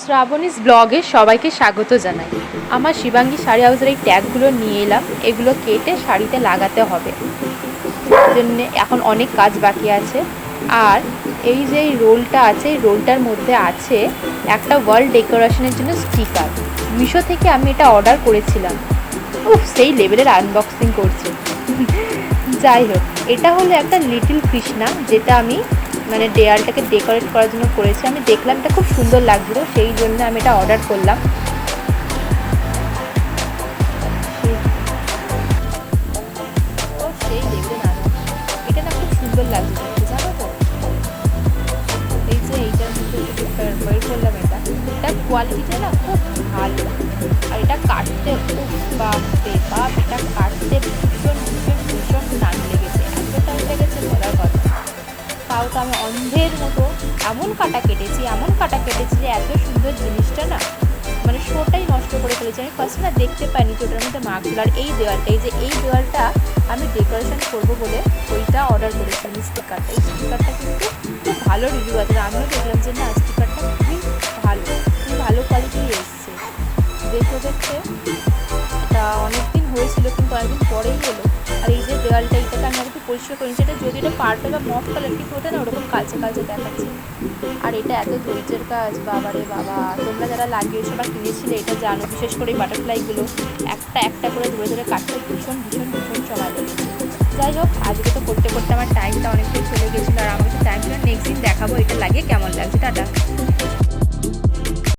শ্রাবণীস ব্লগে সবাইকে স্বাগত জানাই। আমার শিবাঙ্গী শাড়ি হাউসের এই ট্যাগগুলো নিয়ে এলাম, এগুলো কেটে শাড়িতে লাগাতে হবে, জন্য এখন অনেক কাজ বাকি আছে। আর এই যে এই রোলটা আছে, এই রোলটার মধ্যে আছে একটা ওয়াল ডেকোরেশনের জন্য স্টিকার। মিশো থেকে আমি এটা অর্ডার করেছিলাম। সেই লেভেলের আনবক্সিং করছে। যাই হোক, এটা হলো একটা লিটল কৃষ্ণা, যেটা আমি মানে দেয়ালটাকে ডেকোরেট করার জন্য করেছি। আমি দেখলাম এটা খুব সুন্দর লাগছিলো, সেই জন্য আমি এটা অর্ডার করলাম। সেই দেখবে না, এটা না খুব সুন্দর লাগছে দেখতে, জানো তো। এই যে এইটার মধ্যে বের করলাম, এটা কোয়ালিটিটা না খুব ভালো। আর এটা কাটতে খুব বাপরে বাপ, এটা কাটতে ভীষণ ভীষণ ভীষণ টাইম লেগেছে, এত টাইম লেগেছে বলার কথা। তাও তো আমি অন্ধের মতো এমন কাটা কেটেছি যে এত সুন্দর জিনিসটা না মানে শোটাই নষ্ট করে ফেলেছি। আমি ফার্স্ট না দেখতে পাইনি যে ওটার মধ্যে মার্কগুলো। আর এই দেওয়ালটা, এই যে এই দেওয়ালটা আমি ডেকোরেশন করবো বলে ওইটা অর্ডার করেছিলাম। স্টিকারটা, এই স্টিকারটা কিন্তু খুব ভালো রিভিউ আছে। আমিও দেখলাম যে না, স্টিকারটা খুবই ভালো কোয়ালিটি এসছে। দেখতে এটা অনেকদিন হয়েছিল, কিন্তু অনেকদিন পরেই এলো। আর এই যে দেওয়ালটা, এটাকে আমি একটু পরিষ্কার করেছি। এটা যদি এটা পার্পল বা মফ কালার ঠিক হতো না, ওরকম কালচে দেখাচ্ছে। আর এটা এত ধৈর্যের কাজ, বাবারে বাবা। তোমরা যারা লাগিয়েছো বা কিনেছিলে এটা জানো, বিশেষ করে এই বাটারফ্লাইগুলো একটা একটা করে ধরে কাটতে ভীষণ ভীষণ ভীষণ সময় লেগেছে। যাই হোক, আজকে তো করতে করতে আমার টাইমটা অনেকটাই চলে গেছিলো। আর আমাকে টাইম ছিল, নেক্সট দিন দেখাবো এটা লাগিয়ে কেমন লাগছে। টাটা।